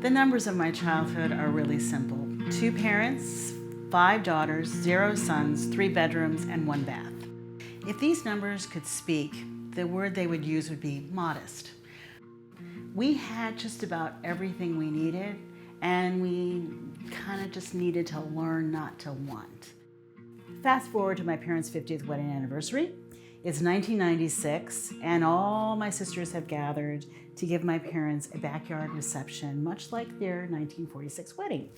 The numbers of my childhood are really simple. 2 parents, 5 daughters, 0 sons, 3 bedrooms, and 1 bath. If these numbers could speak, the word they would use would be modest. We had just about everything we needed, and we kind of just needed to learn not to want. Fast forward to my parents' 50th wedding anniversary. It's 1996, and all my sisters have gathered to give my parents a backyard reception, much like their 1946 wedding.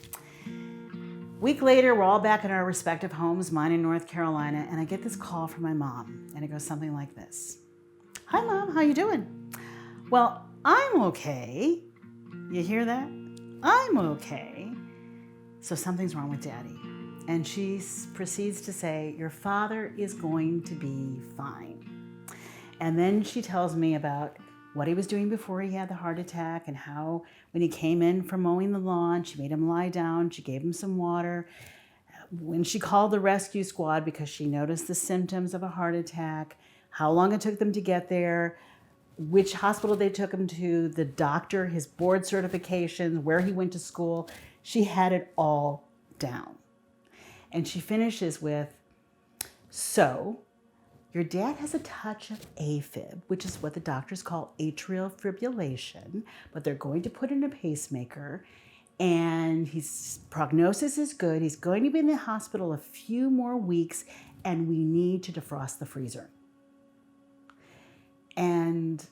A week later, we're all back in our respective homes, mine in North Carolina, and I get this call from my mom, and it goes something like this. Hi, Mom, how you doing? Well, I'm okay. You hear that? I'm okay. So something's wrong with Daddy. And she proceeds to say, your father is going to be fine. And then she tells me about what he was doing before he had the heart attack and how when he came in from mowing the lawn, she made him lie down, she gave him some water. When she called the rescue squad because she noticed the symptoms of a heart attack, how long it took them to get there, which hospital they took him to, the doctor, his board certifications, where he went to school, she had it all down. And she finishes with, so your dad has a touch of AFib, which is what the doctors call atrial fibrillation, but they're going to put in a pacemaker, and his prognosis is good. He's going to be in the hospital a few more weeks, and we need to defrost the freezer. And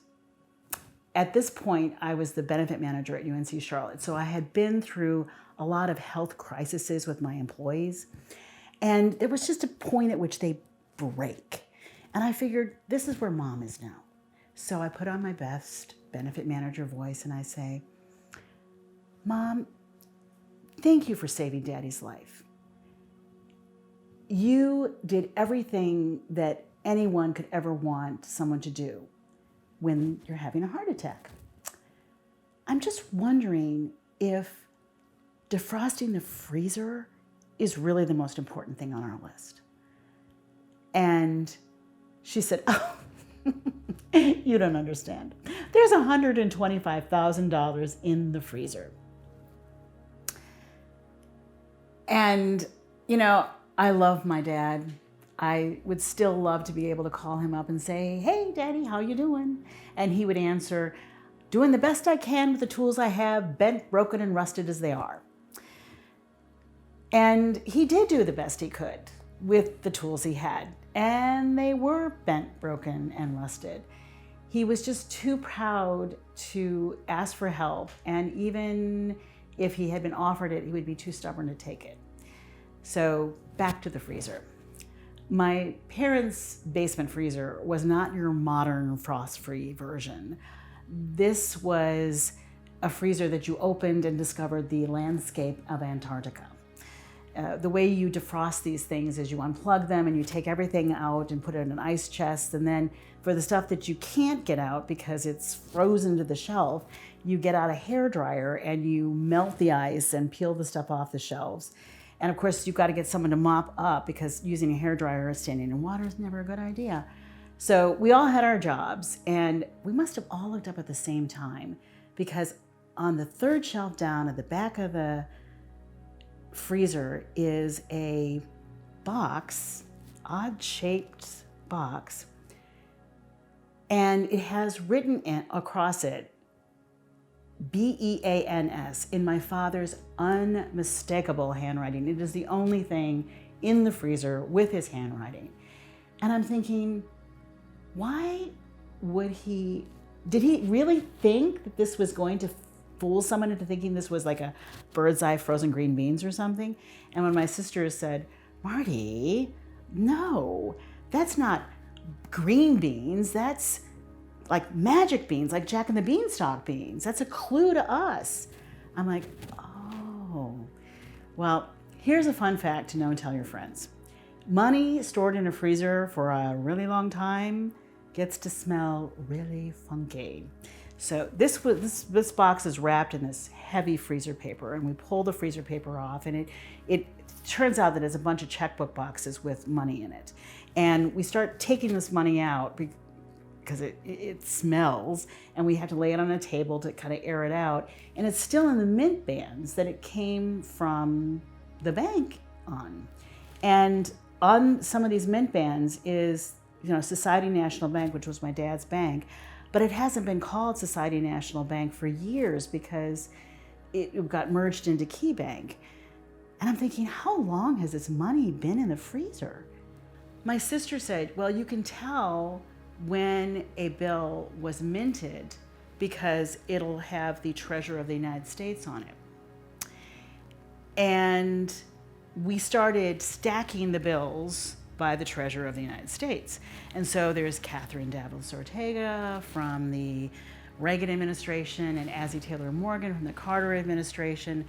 at this point, I was the benefit manager at UNC Charlotte, so I had been through a lot of health crises with my employees, and there was just a point at which they break. And I figured, this is where Mom is now. So I put on my best benefit manager voice and I say, Mom, thank you for saving Daddy's life. You did everything that anyone could ever want someone to do when you're having a heart attack. I'm just wondering if defrosting the freezer is really the most important thing on our list. And she said, oh, you don't understand. There's $125,000 in the freezer. And, you know, I love my dad. I would still love to be able to call him up and say, hey, Daddy, how you doing? And he would answer, doing the best I can with the tools I have, bent, broken, and rusted as they are. And he did do the best he could with the tools he had. And they were bent, broken, and rusted. He was just too proud to ask for help. And even if he had been offered it, he would be too stubborn to take it. So back to the freezer. My parents' basement freezer was not your modern frost-free version. This was a freezer that you opened and discovered the landscape of Antarctica. The way you defrost these things is you unplug them and you take everything out and put it in an ice chest. And then for the stuff that you can't get out because it's frozen to the shelf, you get out a hairdryer and you melt the ice and peel the stuff off the shelves. And of course, you've got to get someone to mop up because using a hairdryer standing in water is never a good idea. So we all had our jobs and we must have all looked up at the same time because on the third shelf down at the back of the freezer is a box, odd-shaped box, and it has written across it B-E-A-N-S in my father's unmistakable handwriting. It is the only thing in the freezer with his handwriting. And I'm thinking, why would did he really think that this was going to fool someone into thinking this was like a bird's eye frozen green beans or something? And when my sisters said, Marty, no, that's not green beans, that's like magic beans, like Jack and the Beanstalk beans. That's a clue to us. I'm like, oh. Well, here's a fun fact to know and tell your friends. Money stored in a freezer for a really long time gets to smell really funky. So this box is wrapped in this heavy freezer paper, and we pull the freezer paper off, and it turns out that it's a bunch of checkbook boxes with money in it. And we start taking this money out, because it smells, and we had to lay it on a table to kind of air it out. And it's still in the mint bands that it came from the bank on. And on some of these mint bands is, Society National Bank, which was my dad's bank, but it hasn't been called Society National Bank for years because it got merged into KeyBank. And I'm thinking, how long has this money been in the freezer? My sister said, well, you can tell when a bill was minted because it'll have the Treasurer of the United States on it. And we started stacking the bills by the Treasurer of the United States. And so there's Catherine Davalos Ortega from the Reagan administration and Azzie Taylor Morgan from the Carter administration.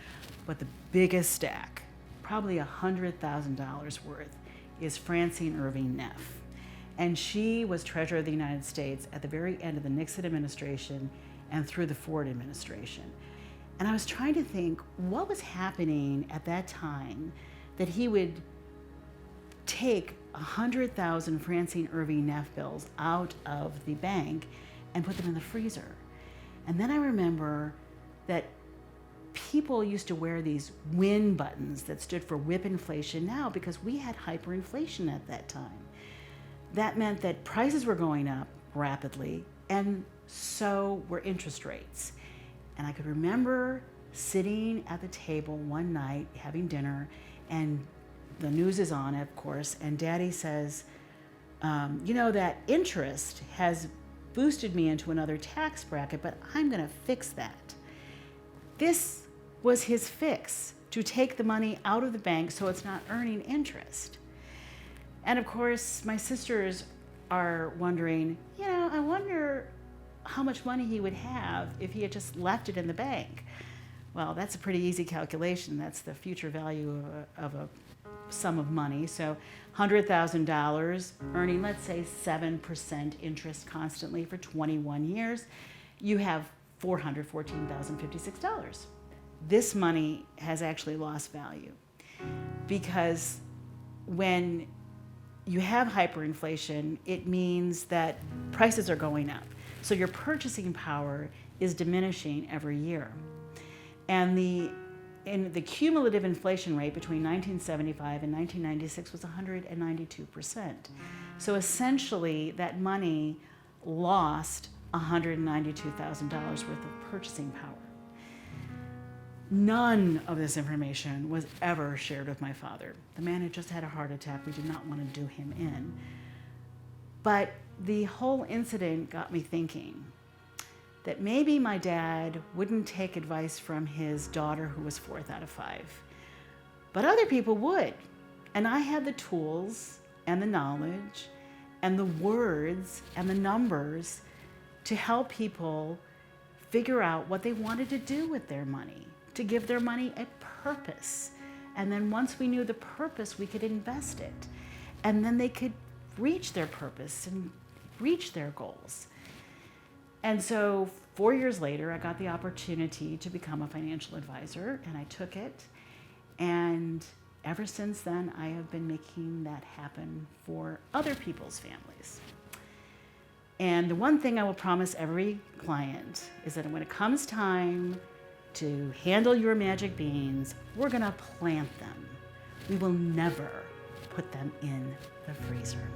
But the biggest stack, probably $100,000 worth, is Francine Irving Neff. And she was Treasurer of the United States at the very end of the Nixon administration and through the Ford administration. And I was trying to think what was happening at that time that he would take 100,000 Francine Irving Neff bills out of the bank and put them in the freezer. And then I remember that people used to wear these WIN buttons that stood for whip inflation now because we had hyperinflation at that time. That meant that prices were going up rapidly, and so were interest rates. And I could remember sitting at the table one night having dinner, and the news is on, of course, and Daddy says, that interest has boosted me into another tax bracket, but I'm going to fix that. This was his fix, to take the money out of the bank so it's not earning interest. And of course, my sisters are wondering, I wonder how much money he would have if he had just left it in the bank. Well, that's a pretty easy calculation. That's the future value of a sum of money. So $100,000 earning, let's say 7% interest constantly for 21 years, you have $414,056. This money has actually lost value because when you have hyperinflation, it means that prices are going up. So your purchasing power is diminishing every year. And the cumulative inflation rate between 1975 and 1996 was 192%. So essentially, that money lost $192,000 worth of purchasing power. None of this information was ever shared with my father. The man had just had a heart attack. We did not want to do him in. But the whole incident got me thinking that maybe my dad wouldn't take advice from his daughter who was 4th out of 5, but other people would. And I had the tools and the knowledge and the words and the numbers to help people figure out what they wanted to do with their money, to give their money a purpose. And then once we knew the purpose, we could invest it. And then they could reach their purpose and reach their goals. And so 4 years later, I got the opportunity to become a financial advisor, and I took it. And ever since then, I have been making that happen for other people's families. And the one thing I will promise every client is that when it comes time to handle your magic beans, we're gonna plant them. We will never put them in the freezer.